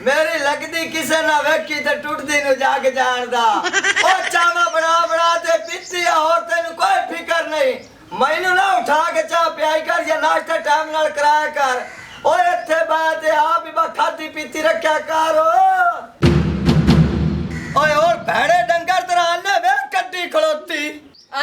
मेरी लगती किसे ना वेखी ते टुटदी नु जाग जानदा ओ चावा बना बना ते पीती और तेनु कोई फिकर नहीं मैनू ना उठा के चाह पियाई कर या नाश्ता टाइम नाल कराया कर ओ इत्थे बात है आप भी खादी पीती रखया कर ओए और भेड़े डंगर तरह ने वे कड्डी खलोती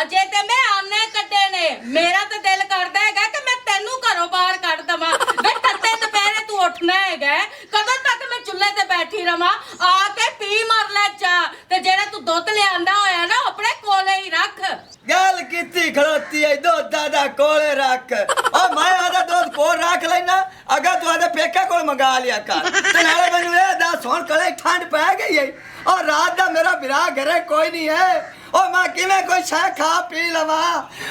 अजे ते मैं आने कड्डे ने मेरा तो दिल करदा हैगा कि मैं तेनू घरों बाहर कढ दवां वे तत्ते दोपहरे तू उठना हैगा कदों तक मैं चुल्हे ते बैठी रवां आके पी मार ले चा ते जेड़ा तू दुध लियांदा होया ना अपने कोले ही रख गल किती खलोती है दूध दादा कोले रख ओ मैं आदा दूध कोल रख लेना अगर तू आदे पेका कोल मंगा लिया कर ते नाले मैनू ए दस हुण कले ठंड पै गई है और रात दा मेरा बिरा घरे कोई नहीं है ओ मैं किवें कोई शै खा पी लवा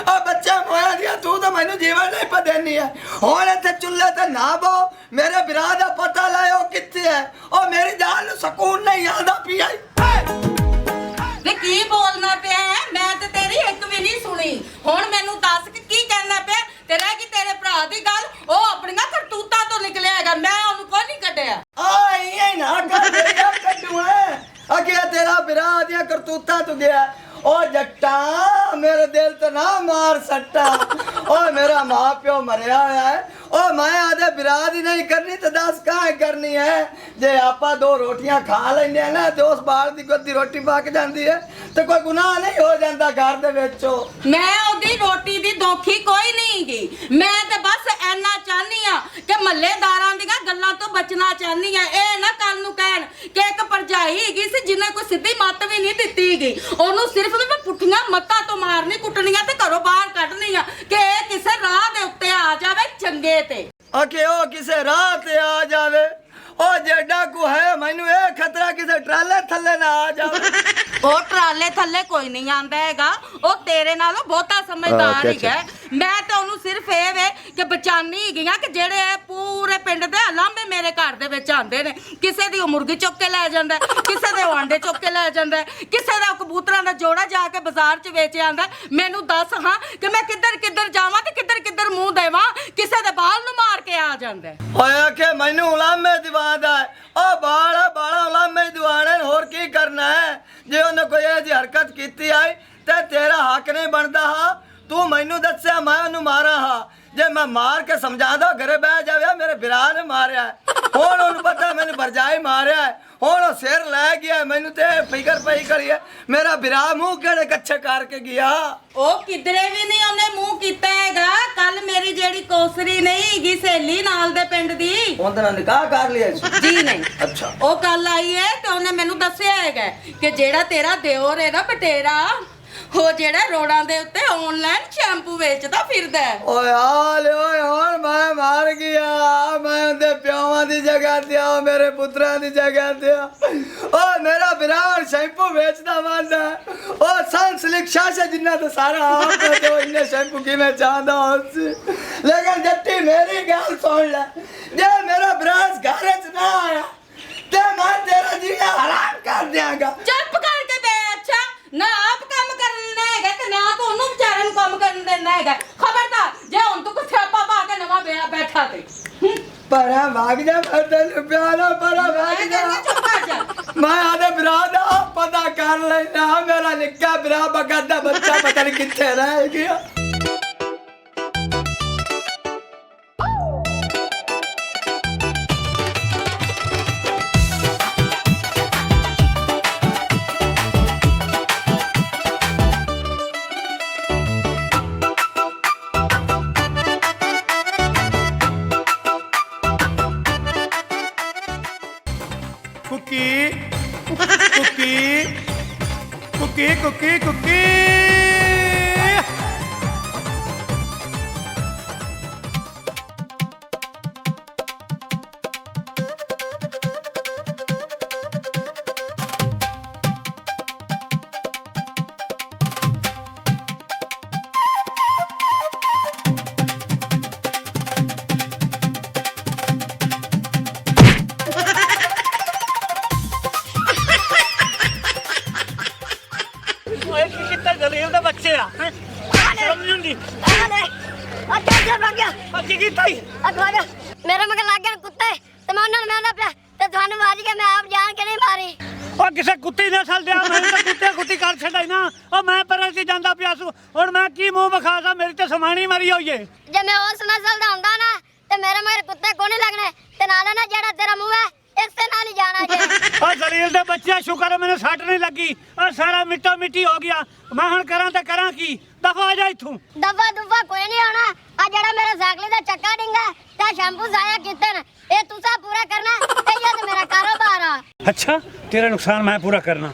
ओ बच्चा मोया दिया तू तो मैनू जीवन नहीं पा देनी है हुण इत्थे चुल्हे ते ना बो मेरे बिरा दा पता लाओ कित्थे है ओ मेरी जान नू सुकून नहीं आंदा पिया वे की बोलना पिया है मैं ते तेरी एक भी नहीं सुनी हुण मैनू दस कि की कहना पिया तेरा की तेरे भरा दी गल ओ अपनियां करतूतां तो निकलिया हैगा मैं ओनू कोई नहीं कड्डिया आ ये ना कर मेरा कड्डू है अगे तेरा बिरा दिया करतूता तू गया ओ जट्टा मेरे दिल तो ना मार सट्टा ओ मेरा माँ प्यो मरिया होया है ओ मैं आदे बिरा दी नहीं करनी तो दस कहाँ करनी है जे आपा दो रोटियां खा लेंगे ना तो उस बाल दी गोदी रोटी पक जाती है तो कोई गुनाह नहीं हो जाता घर दे विचों मैं ओदी रोटी दी दोखी कोई नहीं गी मैं ते बस ऐना चाहनी आ कि मल्लेदारां दी गल्लां तो बचना चाहनी आ ए ना कल नू कहन कि एक भरजाई हैगी सी जिन्ने कोई सीधी मत भी नहीं दित्ती गी ओनू सिर्फ मैं पुठियां मत्तां तो मारनी कुटनियां ते घरों बाहर कढनी आ कि ए किसे राह दे उत्ते आ जावे चंगे ते आके ओ किसे राह ते आ जावे ओ जे डाकू है मैनू ए खतरा किसे ट्राले थल्ले ना आ जावे ओ ट्राले थल्ले कोई नहीं आंदा हैगा ओ तेरे नालों बहुता समझदार हैगा मैं तो ओनू सिर्फ ए वे कि बचानी हैगियां कि जेड़े पूरे पिंड दे लांबे मेरे घर दे विच आंदे ने किसे दी मुर्गी चुक के ले जांदा किसे दे अंडे चुक के ले जांदा किसे दा कबूतरां दा जोड़ा जाके बाजार च बेच आंदा मैनू दस हां कि मैं किधर किधर जावां ते किधर किधर मुंह देवां किसे दे बाल नू मार के आ जांदा होया के मैनू उलामे दीवादा है ओ बाला बाला उलामे दीवाने होर की करना है जे उन्हें कोई ऐसी हरकत कीती आई ते तेरा हक नहीं बनता हा तू मैनू दस्या मैं उन्हें मारा हा जे मैं मार के समझा दो घरे बह जावे मेरे बिरा ने मारिया हुण उन्हें पता मैंने भरजाई मारिया हुण सिर लै गया मैनू ते फिकर पई करी है मेरा बिरा मुंह केड़े कच्चे करके गया ओ किधरे भी नहीं ओने मुंह कीता हैगा कल मेरी जेड़ी कोसरी नहीं हैगी सहेली नाल दे पिंड दी उनदा निकाह कर लिया जी नहीं अच्छा ओ कल आई है ते ओने मैनू दस्सिया हैगा कि जेड़ा तेरा दियोर है ना बटेरा हो जेड़ा रोडां दे उत्ते ऑनलाइन शैम्पू बेचदा फिरदा है ओए हाल ओए हुण मैं मार गया मैं उनदे प्योवां दी जगह ते आ मेरे पुत्रां दी जगह ते आ ओ मेरा बिरान शैम्पू बेचदा वांदा ओ सनसिल्क शाशा जिन्ना तो सारा आप तो इन्ने शैम्पू किवें चाहंदा होसी लेकिन जट्टी मेरी गल सुन ले जे मेरा बिरान घर च ना आया ते मैं तेरा जीना हराम कर दियांगा चुप करके बे अच्छा ना आप काम करना हैगा ते ना तो ओनू बेचारे नू काम करन देना हैगा खबरदार जे हुण तू कुछ सियापा पा के नवा बैठा ते पर भाग जा मैं तेन प्यारा पर भाग जा चुप कर जा मैं आदे बिरा दा पता कर लेना मेरा निक्का बिरा बगत दा बच्चा पता नहीं किथे रह गया कुकी मेरे मगर लाग गया कुत्ते ते मैं उन्हां नू मैं पे ਤੇ ਤੁਹਾਨੂੰ ਮਾਰ ਕੇ ਮੈਂ ਆਪ ਜਾਣ ਕੇ ਨਹੀਂ ਮਾਰੀ। ਉਹ ਕਿਸੇ ਕੁੱਤੀ ਨੇ ਸਲ ਦਿਆ ਮੈਨੂੰ ਤਾਂ ਕੁੱਤੇ ਕੁੱਤੀ ਕਰ ਛੱਡਾਈ ਨਾ। ਉਹ ਮੈਂ ਪਰਾਂ ਸੀ ਜਾਂਦਾ ਪਿਆ ਸੂ ਹੁਣ ਮੈਂ ਕੀ ਮੂੰਹ ਵਿਖਾਦਾ ਮੇਰੀ ਤੇ ਸਮਾਣੀ ਮਰੀ ਹੋਈ ਏ। ਜੇ ਮੈਂ ਉਸ ਨਸਲ ਦਾ ਹੁੰਦਾ ਨਾ ਤੇ ਮੇਰੇ ਮਗਰ ਕੁੱਤੇ ਕੋਨੇ ਲੱਗਣੇ ਤੇ ਨਾਲੇ ਨਾ ਜਿਹੜਾ ਤੇਰਾ ਮੂੰਹ ਹੈ ਇਸੇ ਨਾਲ ਹੀ ਜਾਣਾ ਜੇ। ਉਹ ਜ਼ਲੀਲ ਦੇ ਬੱਚਿਆ ਸ਼ੁਕਰ ਹੈ ਮੈਨੂੰ ਸੱਟ ਨਹੀਂ ਲੱਗੀ। ਉਹ ਸਾਰਾ ਮਿੱਟੋ ਮਿੱਟੀ ਹੋ ਗਿਆ। ਮੈਂ ਹੁਣ ਕਰਾਂ ਤੇ ਕਰਾਂ ਕੀ? ਦਫਾ ਆ ਜਾ ਇੱਥੋਂ। ਦਫਾ ਦੁਫਾ ਕੋਈ ਨਹੀਂ ਆਣਾ। ਆ ਜਿਹੜਾ ਮੇਰਾ ਸਾਈਕਲ ਦਾ ਚੱਕਾ ਡਿੰਗਾ ਤੇ ਸ਼ੈਂਪੂ ਜ਼ਾਇਆ ਕੀਤੇ ਨੇ ਇਹ ਤੁਸੀਂ ਪੂਰਾ ਕਰਨਾ ਤੇ ਇਹ ਤੇ ਮੇਰਾ ਕਾਰੋਬਾਰ ਆ। ਅੱਛਾ ਤੇਰਾ ਨੁਕਸਾਨ ਮੈਂ ਪੂਰਾ ਕਰਨਾ।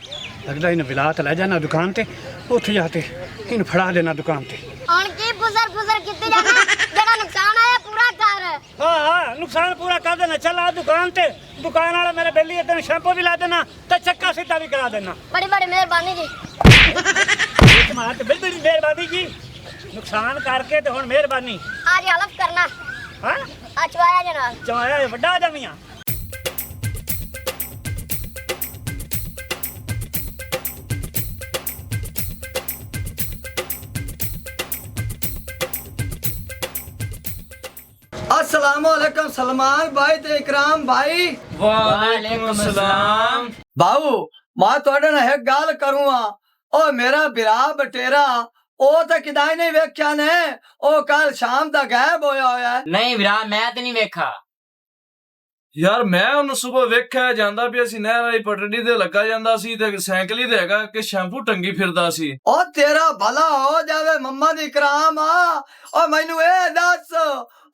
ਲੱਗਦਾ ਇਹਨੂੰ ਵਿਲਾਤ ਲੈ ਜਾਣਾ ਦੁਕਾਨ ਤੇ ਉੱਥੇ ਜਾ ਕੇ ਇਹਨੂੰ ਫੜਾ ਦੇਣਾ ਦੁਕਾਨ ਤੇ। ਹੁਣ ਕੀ ਫੁਸਰ ਫੁਸਰ ਕੀਤੀ ਜਾਣਾ ਜਿਹੜਾ ਨੁਕਸਾਨ ਆਇਆ ਪੂਰਾ ਕਰ। ਹਾਂ ਨੁਕਸਾਨ ਪੂਰਾ ਕਰ ਦੇਣਾ। ਚੱਲ ਆ ਦੁਕਾਨ ਤੇ ਦੁਕਾਨ ਵਾਲਾ ਮੇਰੇ ਬੇਲੀ ਤੈਨੂੰ ਸ਼ੈਂਪੂ ਵੀ ਲਾ ਦੇਣਾ ਤੇ ਚੱਕਾ ਸਿੱਧਾ ਵੀ ਕਰਾ ਦੇਣਾ। ਬੜੀ ਬੜੀ ਮਿਹਰਬਾਨੀ ਜੀ। ਮਾਂ ਤੇ ਬੜੀ ਬੜੀ ਮਿਹਰਬਾਨੀ ਜੀ। ਨੁਕਸਾਨ ਕਰਕੇ ਤੇ ਹੁਣ ਮਿਹਰਬਾਨੀ। आज हलफ करना ਹਾਂ अचवाया जनाब। ਚਾਇਆ ਵੱਡਾ ਜਮੀਆਂ। अस्सलामुअलैकुम सलमान भाई ते इकराम भाई। वालेकुम सलाम। बाबू मैं ਤੁਹਾਡੇ ਨਾਲ ਇੱਕ ਗੱਲ ਕਰੂੰਗਾ। ਉਹ ਮੇਰਾ ਬਿਰਾ ਬਟੇਰਾ ਉਹ ਤਾਂ ਕਿਦਾਈ ਨਹੀਂ ਵੇਖਿਆ ਨੇ। ਉਹ ਕੱਲ ਸ਼ਾਮ ਦਾ ਗਾਇਬ ਹੋਇਆ ਹੋਇਆ ਹੈ। ਨਹੀਂ ਵੀਰਾ ਮੈਂ ਤੇ ਨਹੀਂ ਵੇਖਾ। ਯਾਰ ਮੈਂ ਉਹਨੂੰ ਸਵੇਰ ਵੇਖਿਆ ਜਾਂਦਾ ਪਿਆ ਸੀ ਨਹਿਰ ਵਾਲੀ ਪਟੜੀ ਤੇ ਲੱਗਾ ਜਾਂਦਾ ਸੀ ਤੇ ਸਾਈਕਲ ਹੀ ਤੇ ਹੈਗਾ ਕਿ ਸ਼ੈਂਪੂ ਟੰਗੀ ਫਿਰਦਾ ਸੀ। ਉਹ ਤੇਰਾ ਭਲਾ ਹੋ ਜਾਵੇ ਮੰਮਾ ਦੀ ਇਕਰਾਮ ਆ। ਉਹ ਮੈਨੂੰ ਇਹ ਦੱਸ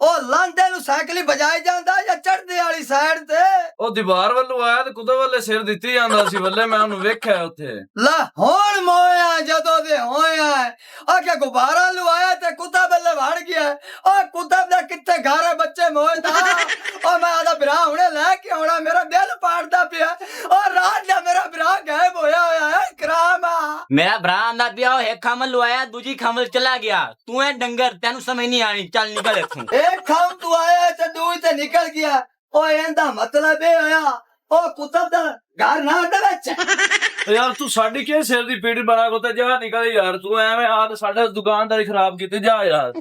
ਉਹ ਲਾਂਦੇ ਨੂੰ ਸਾਈਕਲ ਹੀ ਵਜਾਈ ਜਾਂਦਾ ਜਾਂ ਚੜ੍ਹਦੇ ਵਾਲੀ ਸਾਈਡ ਤੇ? ਉਹ ਦੀਵਾਰ ਵੱਲੋਂ ਆਇਆ ਤੇ ਕੁਦੇ ਵੱਲੇ ਸਿਰ ਦਿੱਤੀ ਜਾਂਦਾ ਸੀ ਵੱਲੇ ਮੈਂ ਉਹਨੂੰ ਵੇਖਿਆ ਉੱਥੇ। ਲੈ ਹੁਣ ਮੋਇਆ ਜਦੋਂ ਦੇ ਹੋਇਆ ਆ ਕਿ ਗੁਬਾਰਾ ਲਵਾਇਆ ਤੇ ਕੁੱਤਾ ਬੱਲੇ ਵੜ ਗਿਆ। ਉਹ ਕੁੱਤਾ ਦਾ ਕਿੱਥੇ ਘਰ ਹੈ ਬੱਚੇ ਮੋਏ ਦਾ। ਉਹ ਮੈਂ ਆਦਾ ਭਰਾ ਹੁਣੇ ਲੈ ਕੇ ਆਉਣਾ ਮੇਰਾ ਦਿਲ ਪਾੜਦਾ ਪਿਆ। ਉਹ ਰਾਤ ਦਾ ਮੇਰਾ ਭਰਾ ਗਾਇਬ ਹੋਇਆ ਹੈ ਕਰਾਮਾ। ਮੇਰਾ ਭਰਾ ਆਂਦਾ ਪਿਆ ਉਹ ਇੱਕ ਖਮਲ ਲਵਾਇਆ ਦੂਜੀ ਖਮਲ ਚਲਾ ਗਿਆ। ਤੂੰ ਐ ਡੰਗਰ ਤੈਨੂੰ ਸਮਝ ਨਹੀਂ ਆਣੀ। ਚੱਲ ਨਿਕਲ ਇੱਥੋਂ। एक खाम तू आया ते दूई ते निकल गया। ओ एंदा मतलब ये होया ओ कुत्ता दा घर ना दे विच। ਯਾਰ ਤੂੰ ਸਾਡੀ ਕਿਹ ਸਿਰ ਦੀ ਪੀੜੀ ਬਣਾ ਕੋ ਤੇ ਜਾ ਨਿਕਲ ਯਾਰ ਤੂੰ ਐਵੇਂ ਆ ਤੇ ਸਾਡਾ ਦੁਕਾਨਦਾਰੀ ਖਰਾਬ ਕੀਤੀ ਜਾ ਯਾਰ।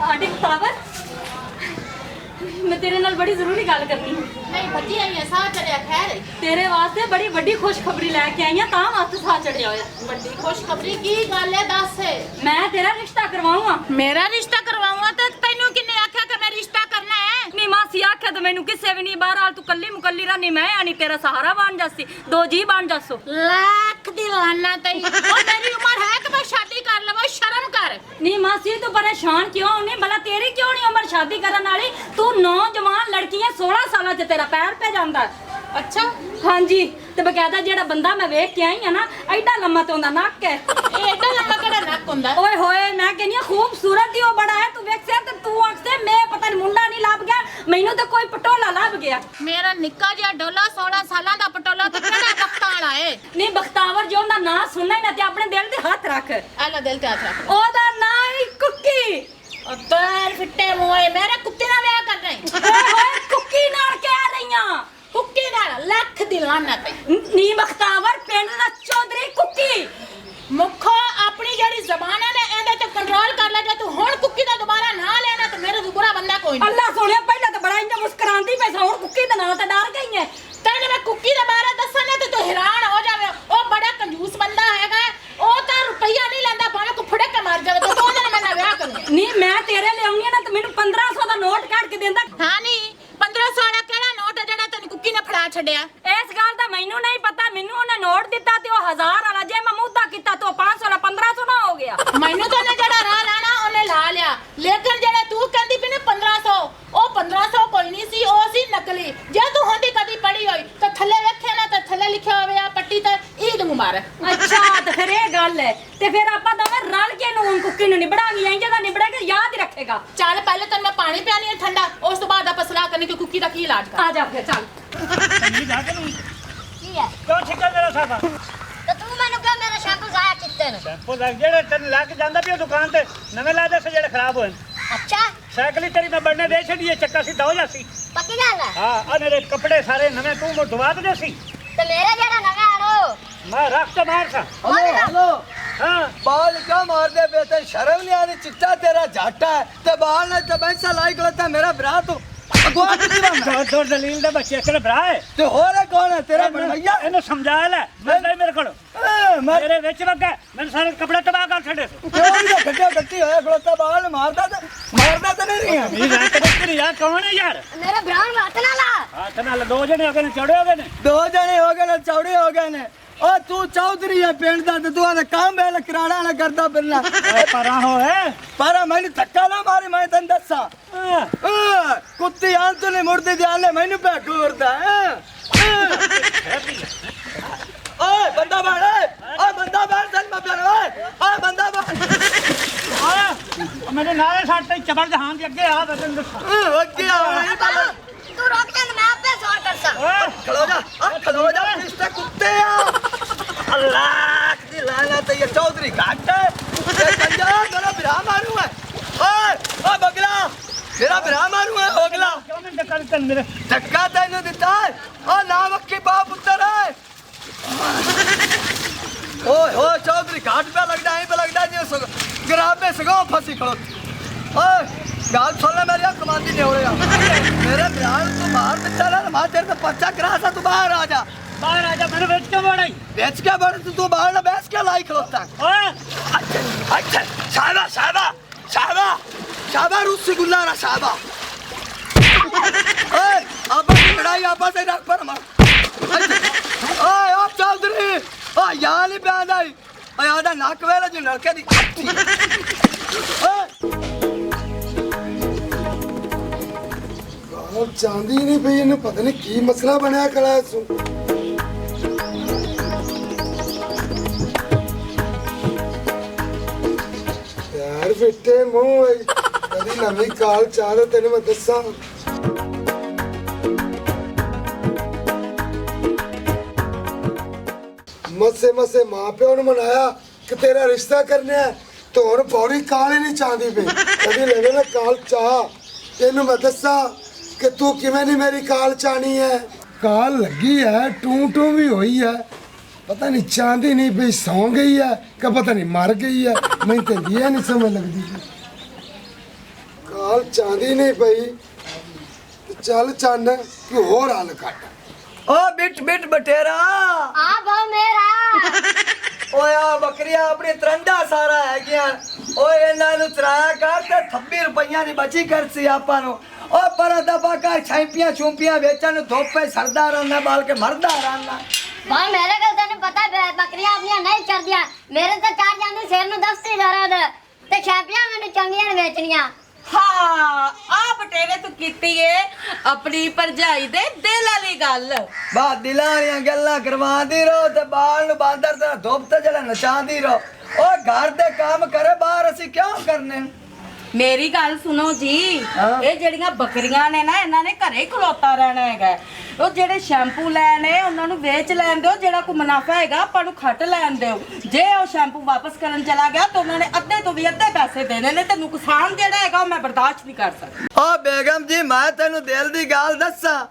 ਆਡੀ ਪਾਵਰ ਮੈਂ ਤੇਰੇ ਨਾਲ ਬੜੀ ਜ਼ਰੂਰੀ ਗੱਲ ਕਰਨੀ ਹੈ। ਨਹੀਂ ਬੱਜੀ ਆਈ ਐ ਸਾਹ ਚੜਿਆ ਖੈਰ ਤੇਰੇ ਵਾਸਤੇ ਬੜੀ ਵੱਡੀ ਖੁਸ਼ਖਬਰੀ ਲੈ ਕੇ ਆਈ ਆ ਤਾਂ ਵਾਸਤੇ ਸਾਹ ਚੜਿਆ ਹੋਇਆ। ਵੱਡੀ ਖੁਸ਼ਖਬਰੀ ਕੀ ਗੱਲ ਐ ਦੱਸ। ਮੈਂ ਤੇਰਾ ਰਿਸ਼ਤਾ ਕਰਵਾਉਂਗਾ। ਮੇਰਾ ਰਿਸ਼ਤਾ ਕਰਵਾਉਂਗਾ ਤੇ ਤੈਨੂੰ ਕਿੰਨੇ ਆਖਿਆ ਕਿ ਮੈਂ ਰਿਸ਼ਤਾ ਕਰਨਾ ਹੈ? ਨੀ ਮਾਸੀ ਆਖਿਆ ਤੇ ਮੈਨੂੰ ਕਿਸੇ ਵੀ ਨਹੀਂ ਬਾਹਰ ਤੂੰ ਕੱਲੀ ਮੁਕੱਲੀ ਰਾਨੀ ਮੈਂ ਆਣੀ ਤੇਰਾ ਸਹਾਰਾ ਬਣ ਜਾਸੀ ਦੋ ਜੀ ਬਣ ਜਾਸੋ। ਲੱਖ ਦੀ ਲਾਨਾ ਤਈ ਉਹ ਮੇਰੀ ਉਮਰ ਹੈ ਕਿ ਮੈਂ ਸ਼ਾਦੀ ਕਰ ਲਵਾਂ ਸ਼ਰਮ ਕਰ। ਨੀ ਮਾਸੀ ਤੂੰ ਪਰੇਸ਼ਾਨ ਕਿਉਂ ਹੋਣੀ ਭਲਾ ਤੇਰੀ ਕਿਉਂ ਨਹੀਂ ਉਮਰ ਸ਼ਾਦੀ ਕਰਨ ਵਾਲੀ? ਤੂੰ ਨੌਜਵਾਨ ਲੜਕੀਆਂ 16 ਸਾਲਾਂ 'ਚ ਤੇਰਾ ਪੈਰ ਪੈ ਜਾਂਦਾ। ਅੱਛਾ ਹਾਂਜੀ ਤੇ ਬਕਾਇਦਾ ਜਿਹੜਾ ਬੰਦਾ ਮੈਂ ਵੇਖ ਕੇ ਆਈ ਆ ਨਾ ਐਡਾ ਲੰਮਾ ਤੇ ਉਹਦਾ ਨੱਕ ਹੈ। ਇਹ ਏਡਾ ਲੰਮਾ ਕਿਹੜਾ ਨੱਕ ਹੁੰਦਾ? ਓਏ ਹੋਏ ਮੈਂ ਕਹਿੰਦੀ ਆ ਖੂਬਸੂਰਤ ਹੀ ਉਹ ਬੜਾ ਹੈ। ਤੂੰ ਵੇਖਿਆ ਤੇ ਤੂੰ ਆਖਦੇ ਮੈਂ ਪਤਾ ਨਹੀਂ ਮੁੰਡਾ ਨਹੀਂ ਲੱਭ ਗਿਆ ਮੈਨੂੰ ਤਾਂ ਕੋਈ ਪਟੋਲਾ ਲੱਭ ਗਿਆ। ਮੇਰਾ ਨਿੱਕਾ ਜਿਹਾ ਡੋਲਾ 16 ਸਾਲਾਂ ਦਾ ਪਟੋਲਾ ਤੇ ਕਿਹੜਾ ਬਖਤਾਂ ਵਾਲਾ ਏ? ਨਹੀਂ ਬਖਤਾਵਰ ਜੋ ਉਹਦਾ ਨਾਂ ਸੁਣਨਾ ਹੀ ਨਾ ਤੇ ਆਪਣੇ ਦਿਲ ਤੇ ਹੱਥ ਰੱਖ। ਐਲਾ ਦਿਲ ਤੇ ਹੱਥ ਰੱਖ। ਉਹਦਾ ਨਾਂ ਹੀ ਕੁੱਕੀ। ਪੈਰ ਫਿੱਟੇ ਮੋਏ ਮੇਰੇ ਕੁੱਤੇ ਨਾਲ ਵਿਆਹ ਕਰ ਰਹੀ। ਓਏ ਹੋਏ ਕੁੱਕੀ ਨਾਲ ਕਹਿ ਰਹੀਆਂ। ਕੁੱਕੀ ਨਾਲ ਲੱਖ ਦੀ ਲਾਨਾ ਤਈ। ਨੀ ਬਖਤਾਵਰ ਪਿੰਡ ਦਾ ਚੌਧਰੀ ਕੁੱਕੀ। ਮੁੱਖੋ ਆਪਣੀ ਜਿਹੜੀ ਜ਼ਬਾਨ ਹੈ ਨਾ ਇਹਦੇ ਤੇ ਕੰਟਰੋਲ ਕਰ ਲੈ। ਜੇ ਤੂੰ ਹੁਣ ਕੁੱਕੀ ਦਾ ਦੁਬਾਰਾ ਨਾਂ ਲੈਣਾ ਤੇ ਮੇਰੇ ਤੋਂ ਬੁਰਾ ਬੰਦਾ ਕੋਈ ਨਹੀਂ। ਅੱਲਾ ਸੋਹਣਿਆ ਪਹਿਲਾਂ ਤਾਂ ਬੜਾ ਇੰਜ ਮੁਸਕਰਾਉਂਦੀ ਪਈ ਹੁਣ ਕੁੱਕੀ ਦੇ ਨਾਂ ਤੇ ਡਰ ਗਈ ਐ। ਤੈਨੂੰ ਮੈਂ ਕੁੱਕੀ ਦੇ ਬਾਰੇ ਦੱਸਾਂ ਨਾ ਤੇ ਤੂੰ ਹੈਰਾਨ ਹੋ ਜਾਵੇਂ। ਉਹ ਬੜਾ ਕੰਜੂਸ ਬੰਦਾ ਹੈਗਾ। ਉਹ ਤਾਂ ਰੁਪਈਆ ਨਹੀਂ ਲੈਂਦਾ ਭਾਵੇਂ ਕੋ ਫੜੇ ਕੇ ਮਾਰ ਜਾਵੇ ਤੇ ਤੂੰ ਉਹਦੇ ਨਾਲ ਮੈਂ ਵਿਆਹ ਕਰੂੰ। ਨਹੀਂ ਮੈਂ ਤੇਰੇ ਲਈ ਆਉਣੀ ਆ ਨਾ ਤੇ ਮੈਨੂੰ 1500 ਦਾ ਨੋਟ ਕੱਢ ਕੇ ਦਿੰਦਾ। ਹਾਂ ਨਹੀਂ 1500 ਵਾਲਾ ਕਿਹੜਾ ਨੋਟ ਹੈ ਜਿਹੜਾ ਤੈਨੂੰ ਕੁੱਕੀ ਨੇ ਫੜਾ ਛੱਡਿਆ? ਇਸ ਗੱਲ ਦਾ ਮੈਨੂੰ ਨਹੀਂ ਪਤਾ। ਮੈਨੂੰ ਉਹਨੇ ਨੋਟ ਦਿੱਤਾ ਤੇ ਉਹ 1000 ਵਾਲਾ ਜੇ ਮੈਂ ਮੁੱਦਾ ਕੀਤਾ ਤਾਂ 500 ਵਾਲਾ 1500 ਨਾ ਹੋ ਗਿਆ। ਮੈਨੂੰ ਤਾਂ ਉਹਨੇ ਜਿਹੜਾ ਰਾਹ ਲਾਣਾ ਉਹਨੇ ਲਾ ਲਿਆ। ਲੇਕਿਨ ਜਿਹੜਾ ਤੂੰ ਕਹਿੰਦੀ ਪਈ ਨੇ 1500 ਉਹ 1500 ਕੋਈ ਨਹੀਂ ਸੀ ਉਹ ਸੀ ਨਕਲੀ। ਜੇ ਤੂੰ ਹੁੰਦੀ ਕਦੀ ਪੜੀ ਹੋਈ ਤਾਂ ਥੱਲੇ ਵੇਖਿਆ ਨਾ ਤਾਂ ਥੱਲੇ ਲਿਖਿਆ ਹੋਵੇ ਆ ਪੱਟੀ ਤੇ ਈਦ ਮੁਬਾਰਕ। ਅੱਛਾ ਤੇ ਫਿਰ ਇਹ ਗੱਲ ਹੈ ਤੇ ਫਿਰ ਆਪਾਂ ਦੋਵੇਂ ਰਲ ਕੇ ਨੂੰ ਕੁੱਕੀ ਨੂੰ ਨਿਬੜਾਂਗੇ। ਇੰਜ ਦਾ ਨਿਬੜੇਗਾ ਯਾਦ ਹੀ ਰੱਖੇਗਾ। ਚੱਲ ਪਹਿਲੇ ਤੈਨੂੰ ਮੈਂ ਪਾਣੀ ਪਿਆਣੀ ਹੈ ਠੰਡਾ ਉਸ ਤੋਂ ਬਾਅਦ ਆਪਾਂ ਸਲਾਹ ਕਰਨੀ ਕਿ ਕੁੱਕੀ ਦਾ ਕੀ ਇਲਾਜ ਕਰ। ਆ ਜਾ ਫਿਰ ਚੱਲ। की है ਕਿਉਂ ਛਿੱਕਾ ਮੇਰਾ ਸਾਫਾ तो तू मैंने कहा मेरा शैम्पू ज़ाया कितने ने? ਸ਼ੈਂਪੂ ਲੱਗ ਜਿਹੜੇ ਤੈਨੂੰ ਲੱਗ ਜਾਂਦਾ ਪਿਆ ਦੁਕਾਨ ਤੇ ਨਵੇਂ ਲਾ ਦੇ ਜਿਹੜੇ ਖਰਾਬ ਹੋਏ। अच्छा ਸਾਈਕਲ ਹੀ ਤੇਰੀ ਮੈਂ ਬਣਨੇ ਦੇ ਛੱਡੀ ਚੱਕਾ ਸਿੱਧਾ ਹੋ ਜਾਸੀ। पक्की गल है। ਹਾਂ ਆ ਮੇਰੇ ਕੱਪੜੇ ਸਾਰੇ ਨਵੇਂ ਤੂੰ ਧਵਾ ਦੇ ਸੀ। तो मेरा जेड़ा नवा मैं रख तो मार सा हेलो हेलो हाँ बाल क्या मार दे बे ते शर्म नहीं आनी चिट्टा तेरा झाटा है ते बाल ने ते बैंसा लाई गलता मेरा भरा तू अगवा किती बंदा दो दो दलील दे बच्चे तेरे भरा है ते हो रे कौन है तेरा भैया ਇਹਨੂੰ ਸਮਝਾ ਲੈ ਮੈਂ ਨਹੀਂ ਮੇਰੇ ਕੋਲ मैं ਮੇਰੇ ਵਿੱਚ ਲੱਗਾ ਮੈਨੂੰ ਸਾਰੇ ਕੱਪੜੇ ਤਬਾਹ ਕਰ ਛੱਡੇ क्यों नहीं गड्ढा गट्टी होया खड़ोता बाल मारदा तो नहीं है ਇਹ ਰਾਤ ਤੱਕ ਯਾਰ ਕੌਣ ਹੈ ਯਾਰ मेरे भरा में हाथ ना ला ਹੱਥ ਨਾਲ ਦੋ ਜਣੇ ਹੋ ਗਏ ਨੇ ਚੜੇ ਹੋ ਗਏ ਨੇ दो जने हो गए ने चौड़े हो गए ने ओ तू चौधरी है पिंड दा ते तू आने काम वेल कराड़ा ना करदा फिरना ਪਰਾਂ ਹੋ ਹੈ पर मैंने धक्का ना मारी मैं तन दसा कुत्ती आन तो नहीं मुड़दी जाने मैंने पे घूरदा ओए बंदा बाड़ ओए बंदा बाड़ चल मैं प्यार ओए बंदा बाड़ ਮੇਰੇ ਨਾਲੇ ਸੱਟ ਤੇ ਚਬਰ ਜਹਾਨ ਦੇ ਅੱਗੇ ਆ ਬਦਨ ਦੱਸਾਂ ओके आ तू रोक के मैं आप पे सवार कर सा खड़ो जा रिश्ते कुत्ते अल्लाह की लानत है ये चौधरी घाट है ये कंजा मेरा बिरा मारू है ओए बगला मेरा बिरा मारू है ओगला ਕਿਉਂ ਨਹੀਂ ਟੱਕਰ ਕਰ ਮੇਰੇ धक्का तेन दिता है ओ नाम की बाप पुत्र है ओए चौधरी घाट पे लगता है पे लगता जी ग्राम में सगो फंसी खड़ो ओए गाल छोड़ना मेरी कमांडी नहीं हो रहा मेरे बिहार तू बाहर बच्चा ना मां तेरे से पर्चा करा सा तू बाहर आ जा ਬਾਹਰ ਆ ਜਾ ਮੈਨੂੰ ਵਿੱਚ ਕਿਉਂ ਵੜਾਈ बेच के बढ़ तू बाहर ना बैठ के लाई खड़ोता ਓਏ अच्छा शाबा शाबा शाबा शाबा रूसी गुल्लारा शाबा ओए आपस में लड़ाई आपस में रख पर मार ओए ओ चौधरी ओ यहाँ नहीं पे आंदा ओ आदा नाक वेला जो लड़के दी ओए ਉਹ ਚਾਂਦੀ ਨਹੀਂ ਪਈ ਇਹਨੂੰ ਪਤਾ ਨਹੀਂ ਕੀ ਮਸਲਾ ਬਣਿਆ ਕਲਾ ਸੂ ਯਾਰ ਫਿੱਟੇ ਮੂੰਹ ਕਦੀ ਨਵੀਂ ਕਾਲ ਚਾਹ ਤੈਨੂੰ ਮੈਂ ਦੱਸਾਂ ਮਸੇ ਮਾਂ ਪਿਓ ਨੂੰ ਮਨਾਇਆ ਕਿ ਤੇਰਾ ਰਿਸ਼ਤਾ ਕਰਨਾ ਹੈ ਤੇ ਹੁਣ ਪੌੜੀ ਕਾਲ ਹੀ ਨਹੀਂ ਚਾਂਦੀ ਪਈ ਕਦੀ ਲੈਵੇ ਨਾ ਕਾਲ ਚਾਹ ਤੈਨੂੰ ਮੈਂ ਦੱਸਾਂ ਕਿ ਤੂੰ ਕਿਵੇਂ ਨਹੀਂ ਮੇਰੀ ਕਾਲ ਚਾਣੀ ਹੈ ਕਾਲ ਲੱਗੀ ਹੈ ਟੂ ਵੀ ਹੋਈ ਹੈ ਪਤਾ ਨਹੀਂ ਚਾਂਦੀ ਨਹੀਂ ਪਈ ਸੌਂ ਗਈ ਹੈ ਕਿ ਪਤਾ ਨਹੀਂ ਮਰ ਗਈ ਹੈ ਮੈਨੂੰ ਤਾਂ ਇਹ ਨਹੀਂ ਸਮਝ ਲੱਗਦੀ ਕਾਲ ਚਾਂਦੀ ਨਹੀਂ ਪਈ ਤੇ ਚੱਲ ਚੰਨ ਕਿ ਹੋਰ ਹੱਲ ਕੱਢ ओ बिट बिट बटेरा आ भाव मेरा ओया बकरियां अपनी तरंडा सारा है गया ओए ਇਹਨਾਂ ਨੂੰ ਤਰਾਇਆ ਕਰ ਤੇ 26 ਰੁਪਈਆਂ ਦੀ ਬਚੀ ਕਰ ਸੀ ਆਪਾਂ ਨੂੰ ਓ ਪਰ ਦਬਾ ਕਰ ਛੈਂਪੀਆਂ ਛੁੰਪੀਆਂ ਵੇਚਣ ਨੂੰ ਧੋਪੇ ਸਰਦਾ ਰਹਿਣਾ ਬਾਲ ਕੇ ਮਰਦਾ ਰਹਿਣਾ भाई मेरे को तेन पता है बकरियां अपनी नहीं चल दिया मेरे तो चार जाने शेर नु 10 की दरद ते छापियां मैंने चंगियां बेचनियां ਹਾਂ ਆ ਬਟੇਰੇ ਤੂੰ ਕੀਤੀ ਏ ਆਪਣੀ ਭਰਜਾਈ ਦੇ ਦਿਲ ਵਾਲੀ ਗੱਲ ਬਾ ਦਿਲਾਂ ਦੀਆਂ ਗੱਲਾਂ ਕਰਵਾਉਂਦੀ ਰਹੋ ਤੇ ਬਾਲ ਨੂੰ ਬਾਂਦਰ ਤੇ ਧੋਪ ਤੇ ਜਿਹੜਾ ਨਚਾਉਂਦੀ ਰਹੋ ਓ ਘਰ ਦੇ ਕੰਮ ਕਰੇ ਬਾਹਰ ਅਸੀਂ ਕਿਉਂ ਕਰਨੇ ਮੇਰੀ ਗੱਲ ਸੁਣੋ ਜੀ ਇਹ ਜਿਹੜੀਆਂ ਬੱਕਰੀਆਂ ਨੇ ਨਾ ਇਹਨਾਂ ਨੇ ਘਰੇ ਹੀ ਖਲੋਤਾ ਰਹਿਣਾ ਹੈਗਾ ਉਹ ਜਿਹੜੇ ਸ਼ੈਂਪੂ ਲੈਣੇ ਉਹਨਾਂ ਨੂੰ ਵੇਚ ਲੈਣ ਦਿਓ ਜਿਹੜਾ ਕੋ ਮੁਨਾਫਾ ਹੈਗਾ ਆਪਾਂ ਨੂੰ ਖੱਟ ਲੈਣ ਦਿਓ ਜੇ ਉਹ ਸ਼ੈਂਪੂ ਵਾਪਸ ਕਰਨ ਚਲਾ ਗਿਆ ਤਾਂ ਉਹਨਾਂ ਨੇ ਅੱਧੇ ਤੋਂ ਵੀ ਅੱਧੇ ਪੈਸੇ ਦੇਣੇ ਨੇ ਤੇ ਨੁਕਸਾਨ ਜਿਹੜਾ ਹੈਗਾ ਉਹ ਮੈਂ ਬਰਦਾਸ਼ਤ ਨਹੀਂ ਕਰ ਸਕਦੀ ਓ ਬੇਗਮ ਜੀ ਮੈਂ ਤੈਨੂੰ ਦਿਲ ਦੀ ਗੱਲ ਦੱਸਾਂ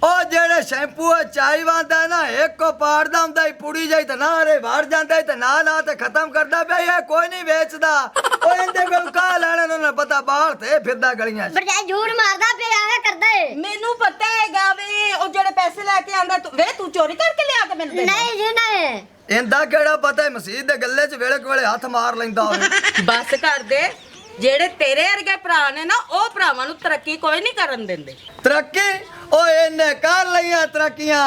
ਉਹ ਜਿਹੜੇ ਸ਼ੈਂਪੂ ਚਾਈ ਵਾਂਦਾ ਨਾ ਇੱਕ ਕੋ ਪਾੜਦਾ ਹੁੰਦਾ ਹੀ ਪੁੜੀ ਜਾਈ ਤੇ ਨਾਰੇ ਵੜ ਜਾਂਦਾ ਤੇ ਨਾ ਤੇ ਖਤਮ ਕਰਦਾ ਪਿਆ ਇਹ ਕੋਈ ਨਹੀਂ ਵੇਚਦਾ ਉਹ ਇਹਦੇ ਕੋਲ ਕਾ ਲੈਣਾ ਉਹਨਾਂ ਨੂੰ ਪਤਾ ਬਾਹਰ ਤੇ ਫਿਰਦਾ ਗਲੀਆਂ 'ਚ बरजाई झूठ मारदा पे आवे करदा है ਮੈਨੂੰ ਪਤਾ ਹੈਗਾ ਵੇ ਉਹ ਜਿਹੜੇ ਪੈਸੇ ਲੈ ਕੇ ਆਂਦਾ ਤੂੰ ਵੇ ਤੂੰ ਚੋਰੀ ਕਰਕੇ ਲਿਆ ਕੇ ਮੈਨੂੰ ਦੇ नहीं जी नहीं ਇਹਦਾ ਕਿਹੜਾ ਪਤਾ ਮਸਜਿਦ ਦੇ ਗੱਲੇ 'ਚ ਵੇਲੇ ਕੋਲੇ ਹੱਥ ਮਾਰ ਲੈਂਦਾ ਹੋਵੇ ਬਸ ਕਰ ਦੇ ਜਿਹੜੇ ਤੇਰੇ ਵਰਗੇ ਭਰਾ ਨੇ ਨਾ ਉਹ ਭਰਾਵਾਂ ਨੂੰ ਤਰੱਕੀ ਕੋਈ ਨਹੀਂ ਕਰਨ ਦਿੰਦੇ ਤਰੱਕੀ ਉਹ ਇਹਨੇ ਕਰ ਲਈਆਂ ਤਰੱਕੀਆਂ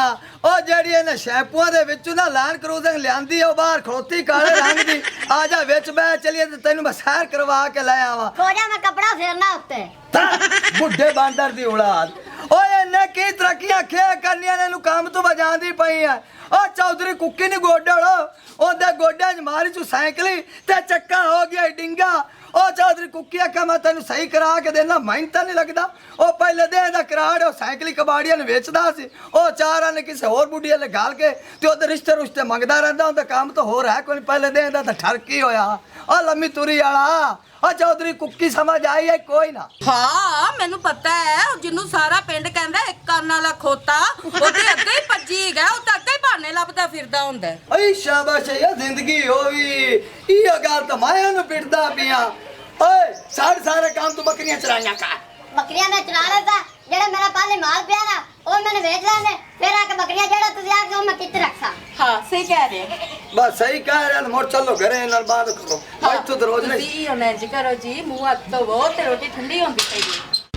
ਉਹ ਜਿਹੜੀ ਇਹਨੇ ਸ਼ੈਂਪੂਆਂ ਦੇ ਵਿੱਚੋਂ ਨਾ ਲੈਂਡ ਕਰੂਜ਼ਿੰਗ ਲਿਆਂਦੀ ਉਹ ਬਾਹਰ ਖਲੋਤੀ ਕਾਲੇ ਰੰਗ ਦੀ ਆ ਜਾ ਵਿੱਚ ਬੈ ਚਲੀਏ ਤੇ ਤੈਨੂੰ ਮੈਂ ਸੈਰ ਕਰਵਾ ਕੇ ਲੈ ਆਵਾਂ खोजा में कपड़ा फेरना उत्ते ਬੁੱਢੇ ਬਾਂਦਰ ਦੀ ਔਲਾਦ ਓਏ ਇਹਨੇ ਕੀ ਤਰੱਕੀਆਂ ਖੇ ਕਰਨੀਆਂ ਨੇ ਇਹਨੂੰ ਕੰਮ ਤੋਂ ਵਜਾਉਂਦੀ ਪਈ ਆ ਉਹ ਚੌਧਰੀ ਕੁੱਕੀ ਨਹੀਂ ਗੋਡੜ ਉਹਦੇ ਗੋਡਿਆਂ 'ਚ ਮਾਰੀ ਚੂ ਸਾਈਕਲੀ ਤੇ ਚੱਕਾ ਹੋ ਗਿਆ ਡਿੰਗਾ ਉਹ ਚੌਧਰੀ ਕੁੱਕੀ ਆਖਿਆ ਮੈਂ ਤੈਨੂੰ ਸਹੀ ਕਰਾ ਕੇ ਦੇਣਾ ਮੈਨੂੰ ਤਾਂ ਨਹੀਂ ਲੱਗਦਾ ਉਹ ਪਹਿਲੇ ਦੇ ਦਾ ਕਰਾੜ ਉਹ ਸਾਈਕਲੀ ਕਬਾੜੀਆਂ ਨੂੰ ਵੇਚਦਾ ਸੀ ਉਹ ਚਾਰਾਂ ਨੇ ਕਿਸੇ ਹੋਰ ਬੁੱਢੀਆਂ ਲੈ ਗਾਲ ਕੇ ਤੇ ਉਹਦੇ ਰਿਸ਼ਤੇ ਮੰਗਦਾ ਰਹਿੰਦਾ ਉਹਦਾ ਕੰਮ ਤਾਂ ਹੋਰ ਹੈ ਕੋਈ ਪਹਿਲੇ ਦੇ ਦਾ ਤਾਂ ਠਰਕੀ ਹੋਇਆ ਉਹ ਲੰਮੀ ਤੁਰੀ ਵਾਲਾ ਉਹ ਚੌਧਰੀ ਕੁੱਕੀ ਸਮਝ ਆਈ ਹੈ ਕੋਈ ਨਾ ਹਾਂ ਮੈਨੂੰ ਪਤਾ ਹੈ ਉਹ ਜਿਹਨੂੰ ਸਾਰਾ ਪਿੰਡ ਕਹਿੰਦਾ ਇੱਕ ਕੰਨ ਵਾਲਾ ਖੋਤਾ ਉਹਦੇ ਅੱਗੇ ਹੀ ਭੱਜੀ ਗਿਆ ਉਹ ਤਾਂ ਅੱਗੇ ਹੀ ਬਹਾਨੇ ਲੱਭਦਾ ਤੁਰਦਾ ਫਿਰਦਾ ਹੁੰਦਾ ਓਏ ਸ਼ਾਬਾਸ਼ ਇਹ ਜ਼ਿੰਦਗੀ ਹੋਈ ਇਹ ਗੱਲ ਤਾਂ ਮਾਇਆ ਨੂੰ ਪਿੜਦਾ ਪਿਆ ਓਏ ਸਾਰੇ ਕੰਮ ਤੂੰ ਬੱਕਰੀਆਂ ਚਰਾਈਆਂ ਕਰ ਬੱਕਰੀਆਂ ਮੈਂ ਚਲਾ ਲੈਂਦਾ ਜਿਹੜਾ ਮੇਰਾ ਪਹਿਲੇ ਮਾਲ ਪਿਆ ਨਾ ਉਹ ਮੈਨੂੰ ਵੇਚ ਲੈਂਦੇ ਫਿਰ ਆ ਕੇ ਬੱਕਰੀਆਂ ਜਿਹੜਾ ਤੁਸੀਂ ਆਖਦੇ ਹੋ ਮੈਂ ਕਿੱਥੇ ਰੱਖਾਂ ਹਾਂ ਸਹੀ ਕਹਿ ਰਹੇ ਬਸ ਸਹੀ ਕਹਿ ਰਿਹਾ ਮੋੜ ਚੱਲੋ ਘਰੇ ਨਾਲ ਬਾਤ ਕਰੋ ਭਾਈ ਤੂੰ ਤਾਂ ਰੋਜ਼ ਨਹੀਂ ਜੀ ਉਹਨਾਂ ਇੰਜ ਕਰੋ ਜੀ ਮੂੰਹ ਹੱਥ ਧੋਵੋ ਤੇ ਰੋਟੀ ਠੰਡੀ ਹੁੰਦੀ ਪਈ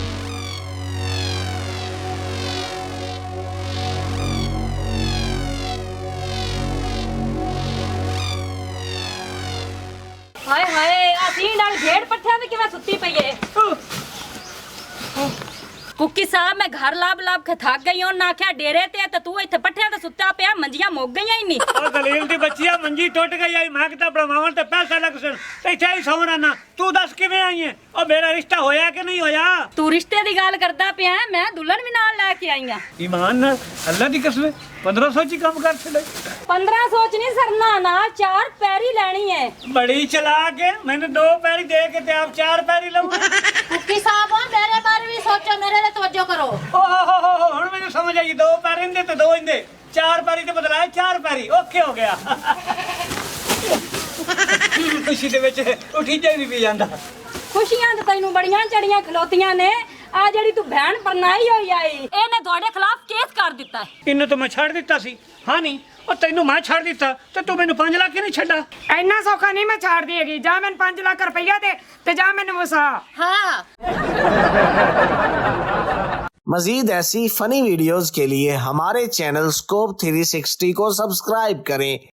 ਹਾਏ ਹਾਏ ਅਸੀਂ ਨਾਲ ਢੇੜ ਪੱਠਿਆਂ ਤੇ ਕਿਵੇਂ ਸੁੱਤੀ ਪਈ ਏ ਕੁੱਕੀ ਸਾਹਿਬ ਮੈਂ ਘਰ ਲਾਭ ਕੇ ਥੱਕ ਗਈ ਹਾਂ ਨਾ ਆਖਿਆ ਡੇਰੇ ਤੇ ਤੂੰ ਇੱਥੇ ਪੱਠਿਆਂ ਤੇ ਸੁੱਤਾ ਪਿਆ ਮੰਜੀਆਂ ਮੁੱਕ ਗਈਆਂ ਹੀ ਨਹੀਂ ਉਹ ਦਲੀਲ ਦੀ ਬੱਚੀਆ ਮੰਜੀ ਟੁੱਟ ਗਈ ਆਈ ਮੈਂ ਕਿਤਾ ਬਣਵਾਉਣ ਤੇ ਪੈਸਾ ਲੱਗ ਸਣ ਤੇ ਇੱਥੇ ਹੀ ਸੌਣਾ ਨਾ ਤੂੰ ਦੱਸ ਕਿਵੇਂ ਆਈ ਏ ਉਹ ਮੇਰਾ ਰਿਸ਼ਤਾ ਹੋਇਆ ਕਿ ਨਹੀਂ ਹੋਇਆ ਤੂੰ ਰਿਸ਼ਤੇ ਦੀ ਗੱਲ ਕਰਦਾ ਪਿਆ ਮੈਂ ਦੁਲਹਨ ਵੀ ਨਾਲ ਲੈ ਕੇ ਆਈ ਆ ਈਮਾਨ ਨਾਲ ਅੱਲਾ ਦੀ ਕਸਮ 1500 ਚ ਹੀ ਕੰਮ ਕਰ ਛੱਡੇ 1500 ਚ ਨਹੀਂ ਸਰਨਾ ਨਾ 4 ਪੈਰੀ ਲੈਣੀ ਏ ਬੜੀ ਚਲਾਕ ਹੈ ਮੈਨੂੰ 2 ਪੈਰੀ ਦੇ ਕੇ ਤੇ ਆਪ 4 ਪੈਰੀ ਲਵਾਂ ਕੁੱਕੀ ਸਾਹਿਬ ਮੇਰੇ ਬਾਰੇ ਵੀ ਸੋਚੋ ਮੇਰੇ ਤੇ ਤਵੱਜੋ ਕਰੋ ਓਹ ਹੁਣ ਮੈਨੂੰ ਸਮਝ ਆਈ 2 ਪੈਰੀ ਇੰਦੇ ਤੇ 2 ਇੰਦੇ 4 ਪੈਰੀ ਤੇ ਬਦਲਾਏ 4 ਪੈਰੀ ਓਕੇ ਹੋ ਗਿਆ ਖੁਸ਼ੀ ਦੇ ਵਿੱਚ ਉਠੀ ਜਾਈ ਵੀ ਜਾਂਦਾ ਖੁਸ਼ੀਆਂ ਤੇ ਤੈਨੂੰ ਬੜੀਆਂ ਚੜੀਆਂ ਖਲੋਤੀਆਂ ਨੇ ਆ ਜਿਹੜੀ ਤੂੰ ਭੈਣ ਪਰਨਾਈ ਹੋਈ ਆਈ ਇਹਨੇ ਤੁਹਾਡੇ ਖਿਲਾਫ ਕੇਸ ਕਰ ਦਿੱਤਾ ਇਹਨੂੰ ਤਾਂ ਮੈਂ ਛੱਡ ਦਿੱਤਾ ਸੀ ਹਾਂ ਨਹੀਂ ਉਹ ਤੈਨੂੰ ਮੈਂ ਛੱਡ ਦਿੱਤਾ ਤੇ ਤੂੰ ਮੈਨੂੰ 5 ਲੱਖ ਹੀ ਨਹੀਂ ਛੱਡਾ ਇੰਨਾ ਸੌਖਾ ਨਹੀਂ ਮੈਂ ਛੱਡਦੀ ਹੈਗੀ ਜਾਂ ਮੈਨੂੰ 5 ਲੱਖ ਰੁਪਈਆ ਦੇ ਤੇ ਜਾਂ ਮੈਨੂੰ ਵਸਾ ਹਾਂ मजीद ऐसी फनी वीडियोस के लिए हमारे चैनल स्कोप 360 को सब्सक्राइब करें।